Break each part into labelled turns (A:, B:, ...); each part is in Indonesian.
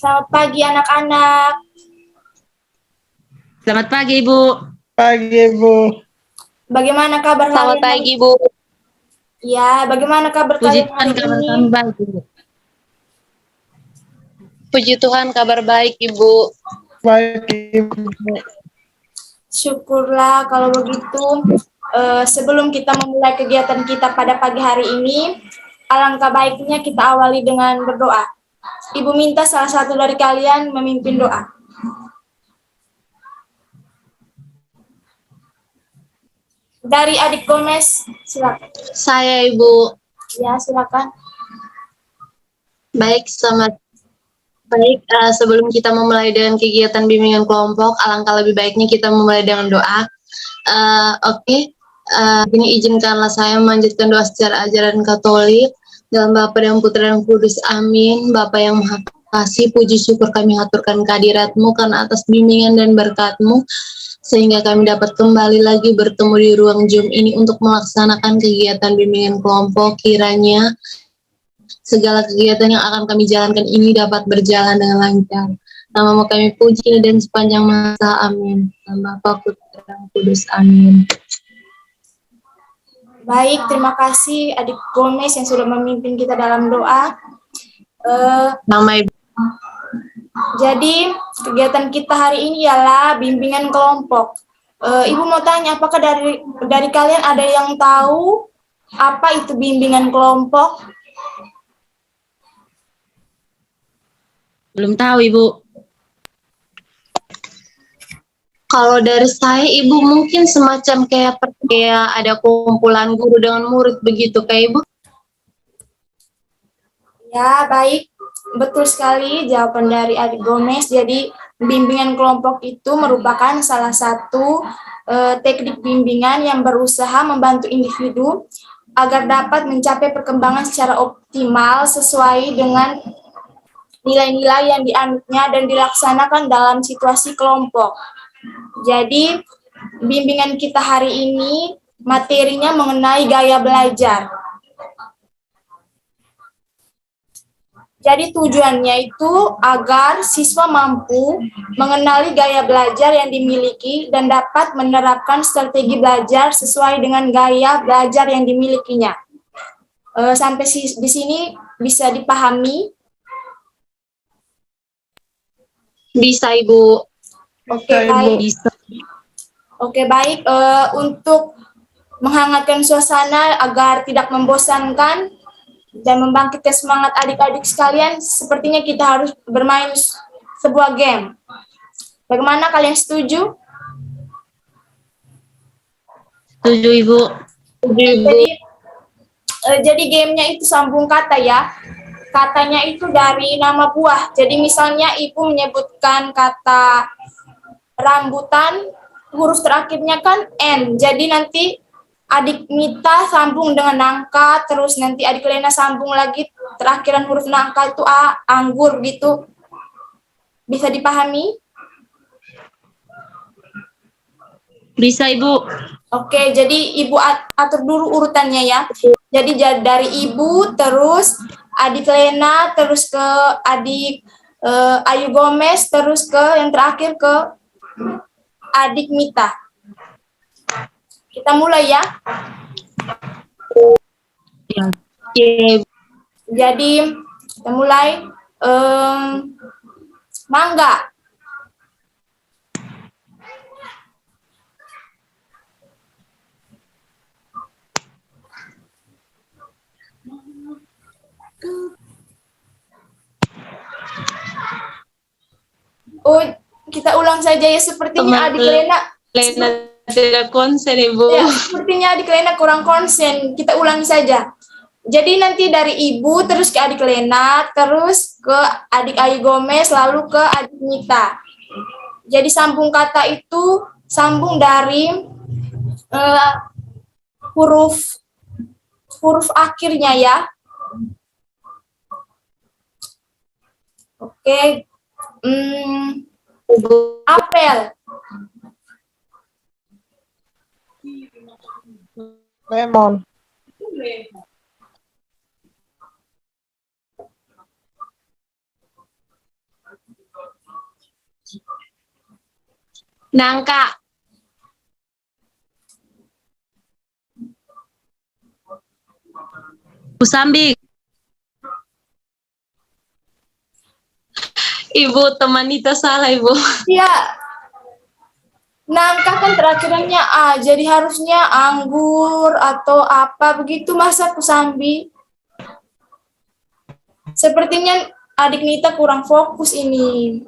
A: Selamat pagi anak-anak.
B: Selamat pagi, Ibu.
C: Pagi, Bu.
A: Bagaimana kabar
B: Selamat
A: kalian?
B: pagi, Bu.
A: Ya, bagaimana kabar
B: Puji
A: kalian
B: Tuhan,
A: hari
B: kabar
A: ini?
B: kami baik, Ibu. Puji Tuhan, kabar baik, Ibu.
C: Baik, Ibu.
A: Syukurlah kalau begitu. Sebelum kita memulai kegiatan kita pada pagi hari ini, alangkah baiknya kita awali dengan berdoa. Ibu minta salah satu dari kalian memimpin doa. Dari adik Gomez, silakan.
B: Saya, Ibu.
A: Ya, silakan.
B: Baik, selamat. Baik, sebelum kita memulai dengan kegiatan bimbingan kelompok, alangkah lebih baiknya kita memulai dengan doa. Oke. Ini izinkanlah saya melanjutkan doa secara ajaran Katolik. Dalam Bapa dan Putra dan Kudus, amin. Bapa yang Maha Kasih, puji syukur kami haturkan kehadirat-Mu karena atas bimbingan dan berkat-Mu, sehingga kami dapat kembali lagi bertemu di ruang Zoom ini untuk melaksanakan kegiatan bimbingan kelompok. Kiranya segala kegiatan yang akan kami jalankan ini dapat berjalan dengan lancar. Nama-Mu kami puji dan sepanjang masa, amin. Dalam Bapa, Putra dan Kudus, amin.
A: Baik, terima kasih adik Gomez yang sudah memimpin kita dalam doa.
B: Nama Ibu.
A: Jadi kegiatan kita hari ini ialah bimbingan kelompok. Ibu mau tanya, apakah dari kalian ada yang tahu apa itu bimbingan kelompok?
B: Belum tahu, Ibu. Kalau dari saya, Ibu, mungkin semacam kayak ada kumpulan guru dengan murid begitu, kayak Ibu.
A: Ya, baik. Betul sekali jawaban dari adik Gomez. Jadi bimbingan kelompok itu merupakan salah satu teknik bimbingan yang berusaha membantu individu agar dapat mencapai perkembangan secara optimal sesuai dengan nilai-nilai yang dianutnya dan dilaksanakan dalam situasi kelompok. Jadi, bimbingan kita hari ini materinya mengenai gaya belajar. Jadi tujuannya itu agar siswa mampu mengenali gaya belajar yang dimiliki dan dapat menerapkan strategi belajar sesuai dengan gaya belajar yang dimilikinya. Sampai di sini bisa dipahami?
B: Bisa, Ibu.
A: Oke, baik.
B: Bisa.
A: Oke, baik. Untuk menghangatkan suasana agar tidak membosankan dan membangkitkan semangat adik-adik sekalian, sepertinya kita harus bermain sebuah game. Bagaimana, kalian setuju?
B: Setuju, Ibu.
A: Jadi gamenya itu sambung kata ya. Katanya itu dari nama buah. Jadi misalnya Ibu menyebutkan kata rambutan, huruf terakhirnya kan N. Jadi nanti adik Mita sambung dengan nangka, terus nanti adik Lena sambung lagi, terakhiran huruf nangka itu A, anggur gitu. Bisa dipahami?
B: Bisa, Ibu.
A: Oke, jadi Ibu atur dulu urutannya ya. Jadi dari Ibu, terus adik Lena, terus ke adik Ayu Gomez, terus ke yang terakhir ke adik Mita. Kita mulai ya.
B: Ya.
A: Jadi kita mulai. Mangga. Oh, kita ulang saja ya, sepertinya adik Lena
B: tidak konsen, Ibu.
A: Ya, sepertinya adik Lena kurang konsen. Kita ulangi saja. Jadi nanti dari Ibu, terus ke adik Lena, terus ke adik Ayu Gomez, lalu ke adik Mita. Jadi sambung kata itu sambung dari huruf akhirnya ya. Oke. Apel.
C: Lemon.
B: Nangka.
D: Usambik.
B: Ibu, teman Nita salah, Ibu.
A: Iya. Nangka kan terakhirannya A, jadi harusnya anggur atau apa begitu, masa kusambi. Sepertinya adik Nita kurang fokus ini.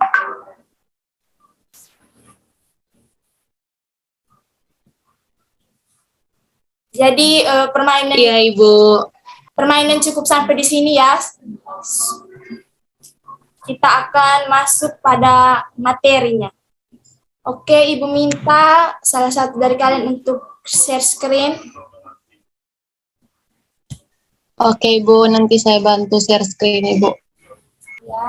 A: Jadi
B: Iya, Ibu.
A: permainan cukup sampai di sini ya. Kita akan masuk pada materinya. Oke, Ibu minta salah satu dari kalian untuk share screen.
B: Oke, Ibu. Nanti saya bantu share screen, Ibu.
A: Ya.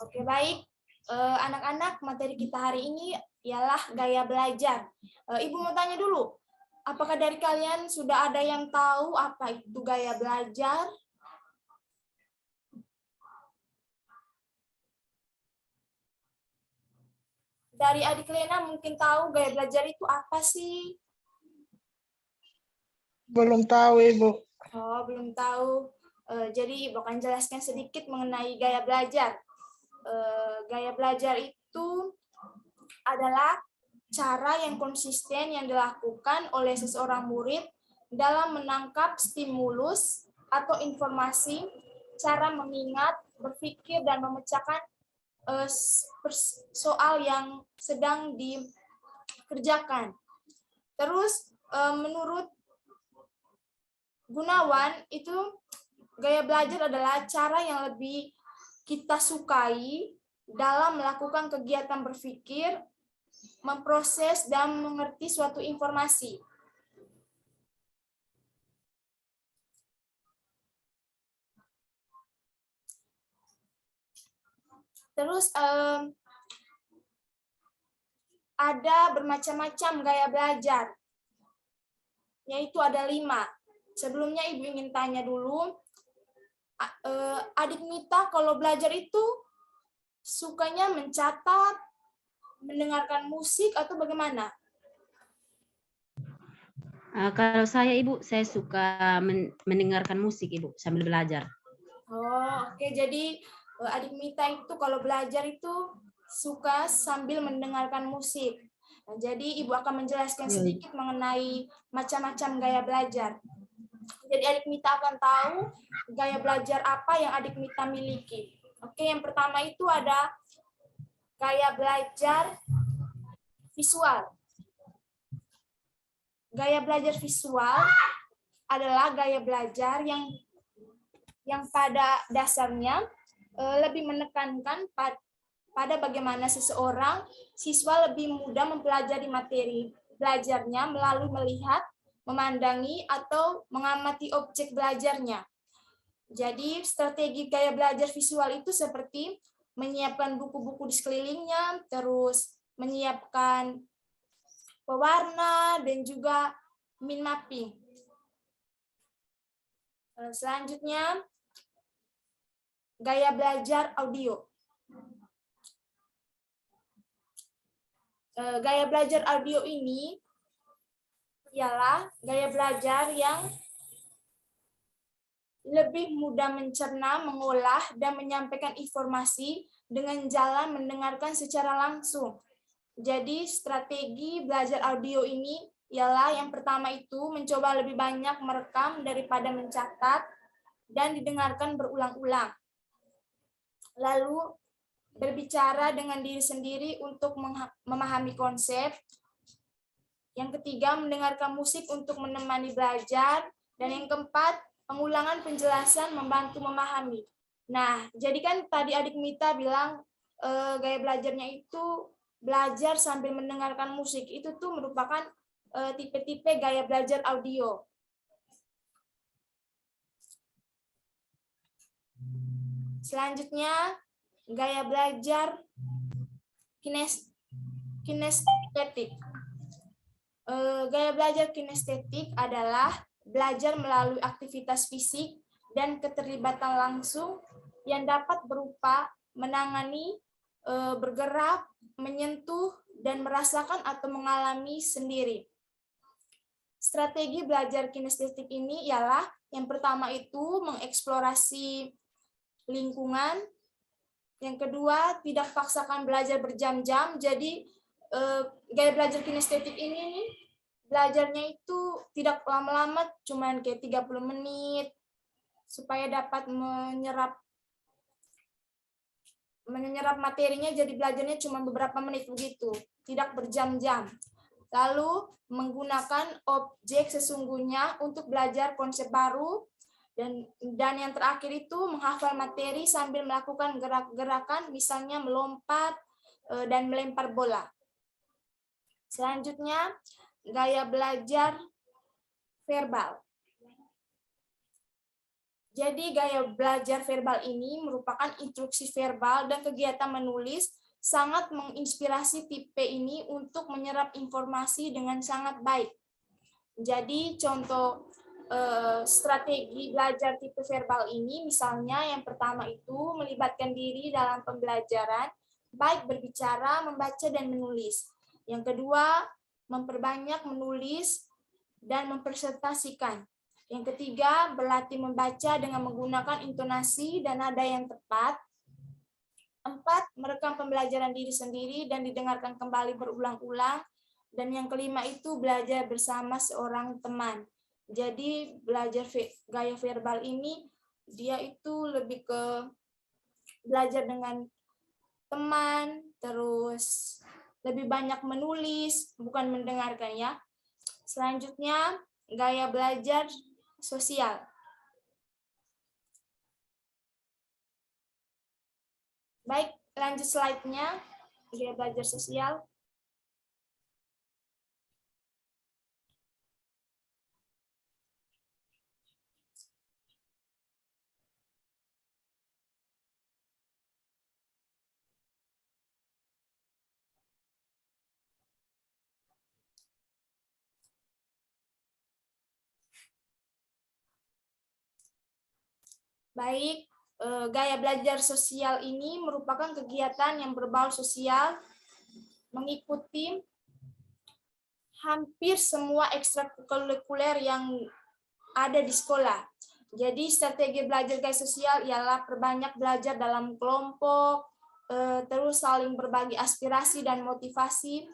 A: Oke, baik. Anak-anak, materi kita hari ini ialah gaya belajar. Ibu mau tanya dulu, apakah dari kalian sudah ada yang tahu apa itu gaya belajar? Dari adik Lena mungkin tahu gaya belajar itu apa sih?
C: Belum tahu, Ibu.
A: Oh, belum tahu. Jadi Ibu akan jelaskan sedikit mengenai gaya belajar. Gaya belajar itu adalah cara yang konsisten yang dilakukan oleh seseorang murid dalam menangkap stimulus atau informasi, cara mengingat, berpikir, dan memecahkan soal yang sedang dikerjakan. Terus menurut Gunawan, itu gaya belajar adalah cara yang lebih kita sukai dalam melakukan kegiatan berpikir, memproses, dan mengerti suatu informasi. Terus ada bermacam-macam gaya belajar, yaitu ada 5. Sebelumnya Ibu ingin tanya dulu, adik Mita kalau belajar itu sukanya mencatat, mendengarkan musik, atau bagaimana?
D: Kalau saya Ibu, saya suka mendengarkan musik Ibu sambil belajar.
A: Oh, oke. Jadi adik Mita itu kalau belajar itu suka sambil mendengarkan musik. Nah, jadi Ibu akan menjelaskan sedikit mengenai macam-macam gaya belajar. Jadi adik Mita akan tahu gaya belajar apa yang adik Mita miliki. Oke, yang pertama itu ada gaya belajar visual. Gaya belajar visual adalah gaya belajar yang pada dasarnya lebih menekankan pada bagaimana seseorang siswa lebih mudah mempelajari materi belajarnya melalui melihat, memandangi, atau mengamati objek belajarnya. Jadi strategi gaya belajar visual itu seperti menyiapkan buku-buku di sekelilingnya, terus menyiapkan pewarna, dan juga mind mapping. Selanjutnya, gaya belajar audio. Gaya belajar audio ini ialah gaya belajar yang lebih mudah mencerna, mengolah, dan menyampaikan informasi dengan jalan mendengarkan secara langsung. Jadi strategi belajar audio ini ialah yang pertama itu mencoba lebih banyak merekam daripada mencatat dan didengarkan berulang-ulang. Lalu berbicara dengan diri sendiri untuk memahami konsep. Yang ketiga, mendengarkan musik untuk menemani belajar. Dan yang keempat, pengulangan penjelasan membantu memahami. Nah, jadi kan tadi adik Mita bilang gaya belajarnya itu belajar sambil mendengarkan musik. Itu tuh merupakan tipe-tipe gaya belajar audio. Selanjutnya, gaya belajar Kinestetik. Gaya belajar kinestetik adalah belajar melalui aktivitas fisik dan keterlibatan langsung yang dapat berupa menangani, bergerak, menyentuh, dan merasakan atau mengalami sendiri. Strategi belajar kinestetik ini ialah yang pertama itu mengeksplorasi lingkungan, yang kedua tidak paksakan belajar berjam-jam, jadi gaya belajar kinestetik ini nih, belajarnya itu tidak lama-lama, cuman kayak 30 menit, supaya dapat menyerap materinya, jadi belajarnya cuma beberapa menit begitu, tidak berjam-jam. Lalu menggunakan objek sesungguhnya untuk belajar konsep baru, dan yang terakhir itu menghafal materi sambil melakukan gerak-gerakan, misalnya melompat dan melempar bola. Selanjutnya, gaya belajar verbal. Jadi gaya belajar verbal ini merupakan instruksi verbal dan kegiatan menulis, sangat menginspirasi tipe ini untuk menyerap informasi dengan sangat baik. Jadi contoh strategi belajar tipe verbal ini, misalnya yang pertama itu melibatkan diri dalam pembelajaran, baik berbicara, membaca, dan menulis. Yang kedua, memperbanyak menulis dan mempresentasikan. Yang ketiga, berlatih membaca dengan menggunakan intonasi dan nada yang tepat. 4, merekam pembelajaran diri sendiri dan didengarkan kembali berulang-ulang. Dan yang kelima itu belajar bersama seorang teman. Jadi belajar gaya verbal ini, dia itu lebih ke belajar dengan teman, terus lebih banyak menulis, bukan mendengarkan ya. Selanjutnya, gaya belajar sosial. Baik, lanjut slide-nya, gaya belajar sosial. Baik, gaya belajar sosial ini merupakan kegiatan yang berbau sosial, mengikuti hampir semua ekstrakurikuler yang ada di sekolah. Jadi strategi belajar gaya sosial ialah perbanyak belajar dalam kelompok, terus saling berbagi aspirasi dan motivasi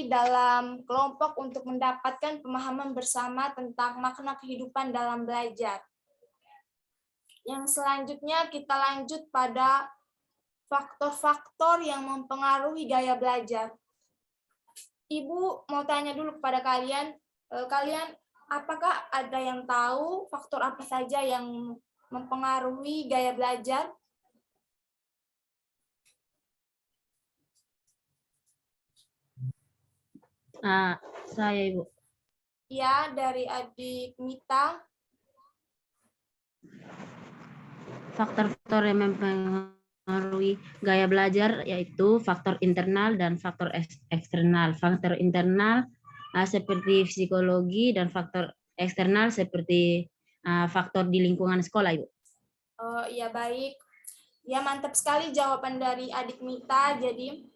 A: dalam kelompok untuk mendapatkan pemahaman bersama tentang makna kehidupan dalam belajar. Yang selanjutnya kita lanjut pada faktor-faktor yang mempengaruhi gaya belajar. Ibu mau tanya dulu kepada kalian, apakah ada yang tahu faktor apa saja yang mempengaruhi gaya belajar?
D: Saya Ibu.
A: Ya, dari adik Mita.
D: Faktor-faktor yang mempengaruhi gaya belajar yaitu faktor internal dan faktor eksternal. Faktor internal seperti psikologi dan faktor eksternal seperti faktor di lingkungan sekolah, Ibu.
A: Oh, iya baik. Ya, mantap sekali jawaban dari adik Mita. Jadi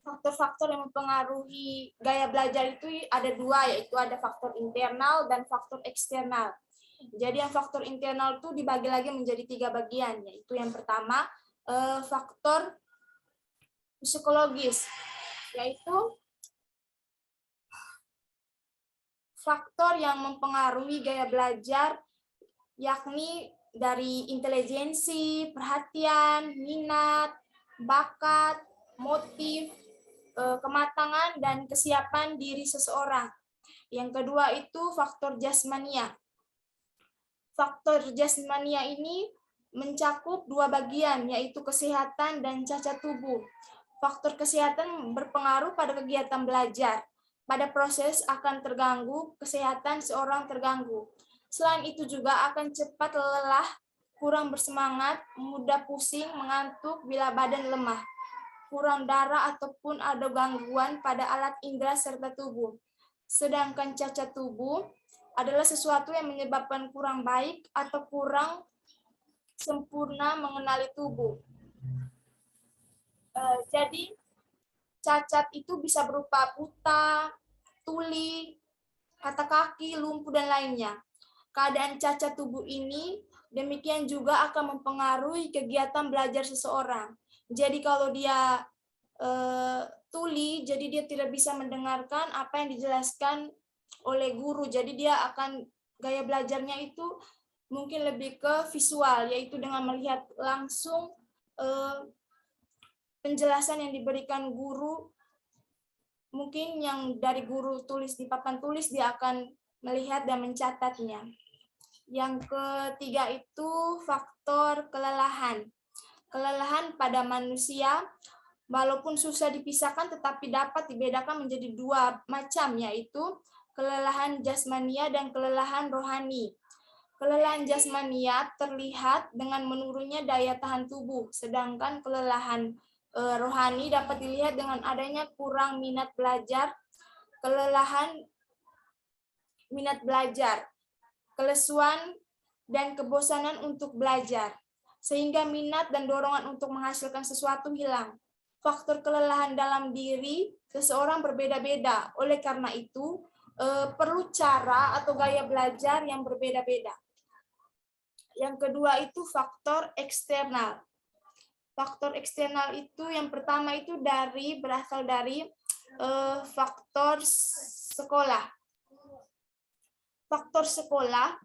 A: faktor-faktor yang mempengaruhi gaya belajar itu ada 2, yaitu ada faktor internal dan faktor eksternal. Jadi yang faktor internal itu dibagi lagi menjadi 3 bagian, yaitu yang pertama faktor psikologis, yaitu faktor yang mempengaruhi gaya belajar, yakni dari intelijensi, perhatian, minat, bakat, motif, kematangan, dan kesiapan diri seseorang. Yang kedua itu faktor jasmania. Faktor jasmania ini mencakup 2 bagian, yaitu kesehatan dan cacat tubuh. Faktor kesehatan berpengaruh pada kegiatan belajar. Pada proses akan terganggu, kesehatan seorang terganggu. Selain itu juga akan cepat lelah, kurang bersemangat, mudah pusing, mengantuk bila badan lemah. kurang darah ataupun ada gangguan pada alat indera serta tubuh. Sedangkan cacat tubuh adalah sesuatu yang menyebabkan kurang baik atau kurang sempurna mengenali tubuh. Jadi cacat itu bisa berupa buta, tuli, kata kaki, lumpuh, dan lainnya. Keadaan cacat tubuh ini demikian juga akan mempengaruhi kegiatan belajar seseorang. Jadi kalau dia tuli, jadi dia tidak bisa mendengarkan apa yang dijelaskan oleh guru. Jadi dia akan gaya belajarnya itu mungkin lebih ke visual, yaitu dengan melihat langsung penjelasan yang diberikan guru. Mungkin yang dari guru tulis di papan tulis, dia akan melihat dan mencatatnya. Yang ketiga itu faktor kelelahan. Kelelahan pada manusia, walaupun susah dipisahkan, tetapi dapat dibedakan menjadi dua macam, yaitu kelelahan jasmania dan kelelahan rohani. Kelelahan jasmania terlihat dengan menurunnya daya tahan tubuh, sedangkan kelelahan rohani dapat dilihat dengan adanya kurang minat belajar, kelelahan minat belajar, kelesuan, dan kebosanan untuk belajar, sehingga minat dan dorongan untuk menghasilkan sesuatu hilang. Faktor kelelahan dalam diri seseorang berbeda-beda, oleh karena itu perlu cara atau gaya belajar yang berbeda-beda. Yang kedua itu faktor eksternal. Faktor eksternal itu yang pertama itu berasal dari faktor sekolah. Faktor sekolah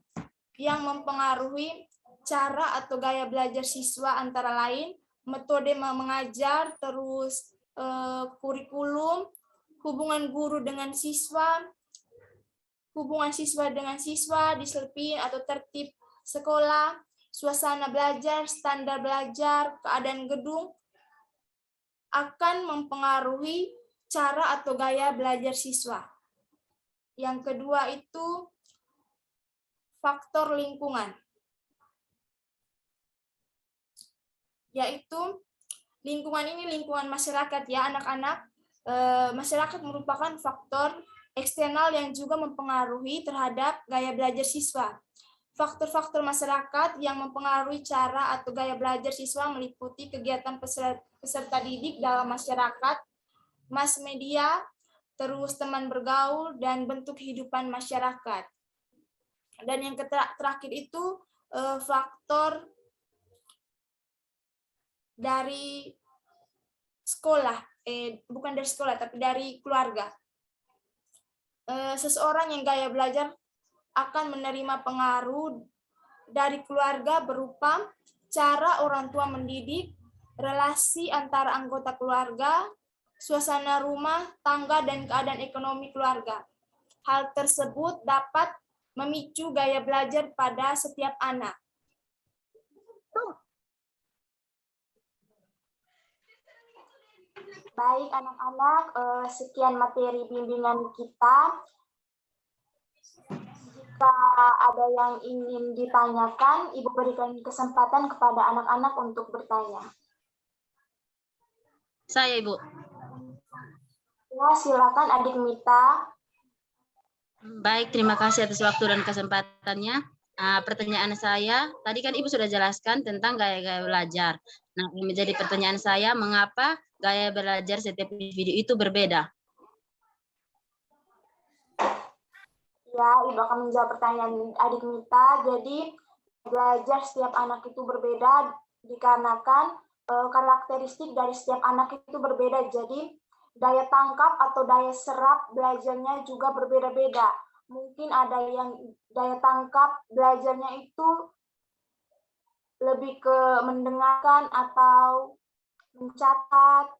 A: yang mempengaruhi cara atau gaya belajar siswa antara lain metode mengajar, terus kurikulum, hubungan guru dengan siswa, hubungan siswa dengan siswa, disiplin atau tertib sekolah, suasana belajar, standar belajar, keadaan gedung akan mempengaruhi cara atau gaya belajar siswa. Yang kedua itu faktor lingkungan, yaitu lingkungan ini lingkungan masyarakat ya anak-anak. Masyarakat merupakan faktor eksternal yang juga mempengaruhi terhadap gaya belajar siswa. Faktor-faktor masyarakat yang mempengaruhi cara atau gaya belajar siswa meliputi kegiatan peserta didik dalam masyarakat, mass media, terus teman bergaul, dan bentuk kehidupan masyarakat. Dan yang terakhir itu faktor dari sekolah, bukan dari sekolah, tapi dari keluarga. Seseorang yang gaya belajar akan menerima pengaruh dari keluarga berupa cara orang tua mendidik, relasi antara anggota keluarga, suasana rumah, tangga, dan keadaan ekonomi keluarga. Hal tersebut dapat memicu gaya belajar pada setiap anak. Baik anak-anak, sekian materi bimbingan kita. Jika ada yang ingin ditanyakan, Ibu berikan kesempatan kepada anak-anak untuk bertanya.
D: Saya, Ibu.
A: Ya, silakan Adik Mita.
D: Baik, terima kasih atas waktu dan kesempatannya. Pertanyaan saya, tadi kan Ibu sudah jelaskan tentang gaya-gaya belajar. Nah, yang menjadi pertanyaan saya, mengapa gaya belajar setiap individu itu berbeda?
A: Ya, Ibu akan menjawab pertanyaan Adik Mita. Jadi, belajar setiap anak itu berbeda dikarenakan karakteristik dari setiap anak itu berbeda. Jadi, daya tangkap atau daya serap belajarnya juga berbeda-beda. Mungkin ada yang daya tangkap belajarnya itu lebih ke mendengarkan atau mencatat.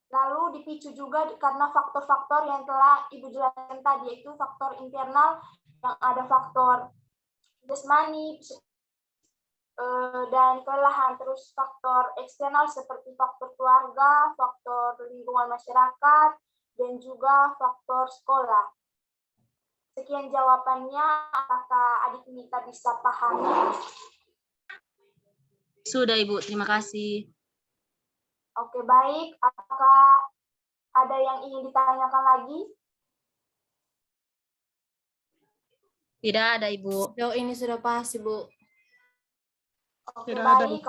A: Lalu dipicu juga karena faktor-faktor yang telah Ibu jelaskan tadi, yaitu faktor internal yang ada faktor jasmani dan kelelahan, terus faktor eksternal seperti faktor keluarga, faktor lingkungan masyarakat, dan juga faktor sekolah. Sekian jawabannya, apakah Adik Mita bisa pahami?
D: Sudah, Ibu, terima kasih.
A: Oke, baik. Apakah ada yang ingin ditanyakan lagi?
D: Tidak ada, Ibu.
E: Sejauh ini sudah pas, Ibu.
A: Oke,
C: Tidak ada.
A: baik.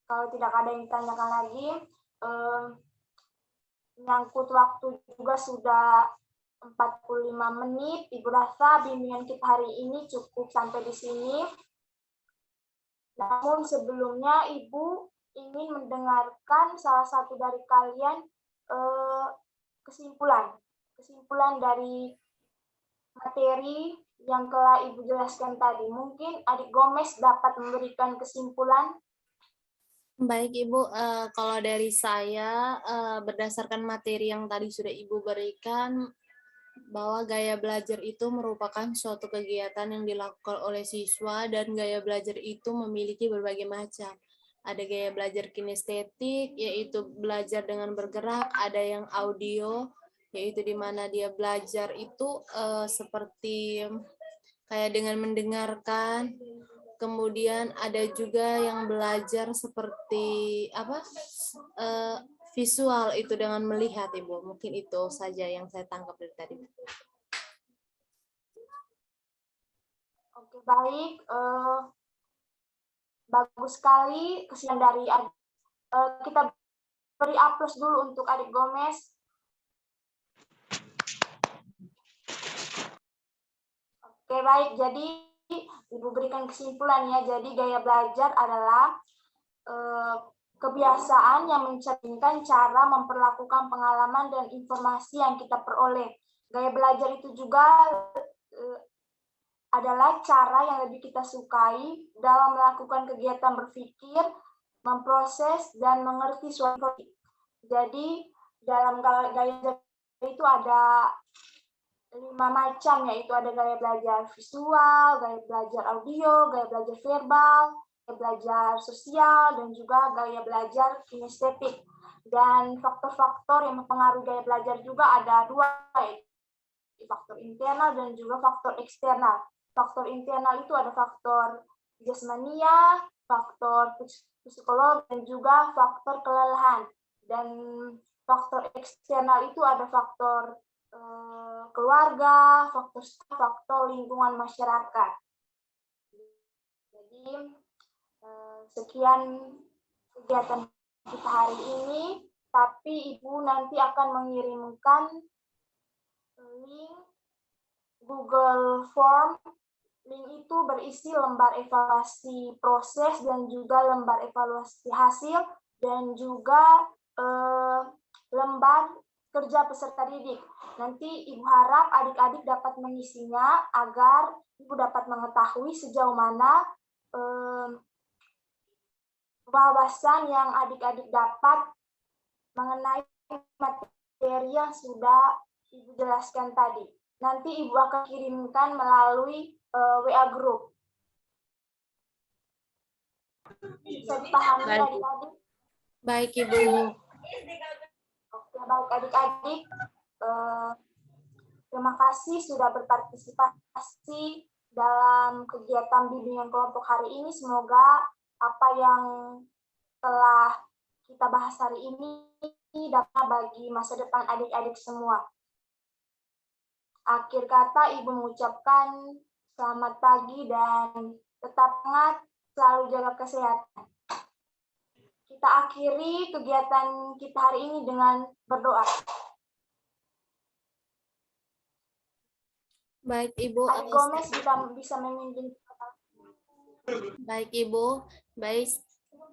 A: Kalau tidak ada yang ditanyakan lagi, menyangkut waktu juga sudah 45 menit. Ibu rasa bimbingan kita hari ini cukup sampai di sini. Namun sebelumnya Ibu ingin mendengarkan salah satu dari kalian kesimpulan dari materi yang telah Ibu jelaskan tadi. Mungkin Adik Gomez dapat memberikan kesimpulan.
E: Baik, Ibu. Kalau dari saya, berdasarkan materi yang tadi sudah Ibu berikan, bahwa gaya belajar itu merupakan suatu kegiatan yang dilakukan oleh siswa, dan gaya belajar itu memiliki berbagai macam. Ada gaya belajar kinestetik, yaitu belajar dengan bergerak, ada yang audio, yaitu di mana dia belajar itu seperti kayak dengan mendengarkan. Kemudian ada juga yang belajar seperti visual, itu dengan melihat, Ibu. Mungkin itu saja yang saya tangkap dari tadi.
A: Oke, baik. Bagus sekali kesimpulan dari kita beri aplaus dulu untuk Adik Gomez. Oke, baik. Jadi Ibu berikan kesimpulan ya. Jadi gaya belajar adalah kebiasaan yang mencerminkan cara memperlakukan pengalaman dan informasi yang kita peroleh. Gaya belajar itu juga adalah cara yang lebih kita sukai dalam melakukan kegiatan berpikir, memproses, dan mengerti suatu. Jadi dalam gaya belajar itu ada 5 macam, yaitu ada gaya belajar visual, gaya belajar audio, gaya belajar verbal, gaya belajar sosial, dan juga gaya belajar kinestetik. Dan faktor-faktor yang mempengaruhi gaya belajar juga ada 2, yaitu faktor internal dan juga faktor eksternal. Faktor internal itu ada faktor jasmania, faktor psikologi, dan juga faktor kelelahan. Dan faktor eksternal itu ada faktor keluarga, faktor lingkungan masyarakat. Jadi sekian kegiatan kita hari ini, tapi Ibu nanti akan mengirimkan link Google Form. Link itu berisi lembar evaluasi proses dan juga lembar evaluasi hasil, dan juga lembar kerja peserta didik. Nanti Ibu harap adik-adik dapat mengisinya agar Ibu dapat mengetahui sejauh mana wawasan yang adik-adik dapat mengenai materi yang sudah Ibu jelaskan tadi. Nanti Ibu akan kirimkan melalui WA Group. Bisa dipahami adik-adik?
E: Baik, Ibu.
A: Oke, baik adik-adik. Terima kasih sudah berpartisipasi dalam kegiatan bimbingan kelompok hari ini. Semoga apa yang telah kita bahas hari ini dapat bagi masa depan adik-adik semua. Akhir kata, Ibu mengucapkan selamat pagi dan tetap semangat, selalu jaga kesehatan. Kita akhiri kegiatan kita hari ini dengan berdoa.
E: Baik, Ibu.
A: Adik Gomez bisa memimpin.
E: Baik, Ibu. Baik,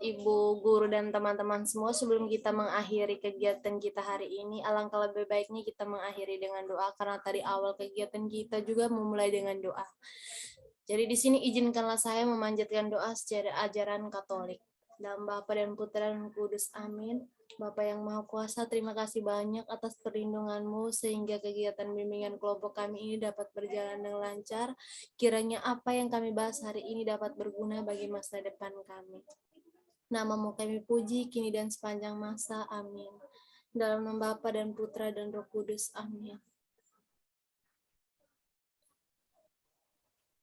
E: Ibu guru dan teman-teman semua, sebelum kita mengakhiri kegiatan kita hari ini, alangkah lebih baiknya kita mengakhiri dengan doa, karena tadi awal kegiatan kita juga memulai dengan doa. Jadi di sini izinkanlah saya memanjatkan doa secara ajaran Katolik. Dalam Bapa dan Putra dan Kudus, amin. Bapa yang Maha Kuasa, terima kasih banyak atas perlindungan-Mu sehingga kegiatan bimbingan kelompok kami ini dapat berjalan dengan lancar. Kiranya apa yang kami bahas hari ini dapat berguna bagi masa depan kami. Nama-Mu kami puji, kini dan sepanjang masa. Amin. Dalam nama Bapa dan Putra dan Roh Kudus. Amin.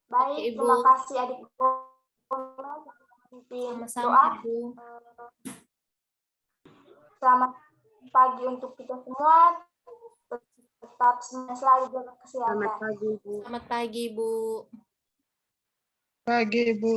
A: Baik,
E: Ibu.
A: terima kasih adik.
E: Sama-sama, Ibu.
A: Selamat pagi untuk kita semua. Tetap selalu jaga kesehatan.
D: Selamat pagi, Bu.
E: Selamat pagi, Bu.
C: Pagi, Bu.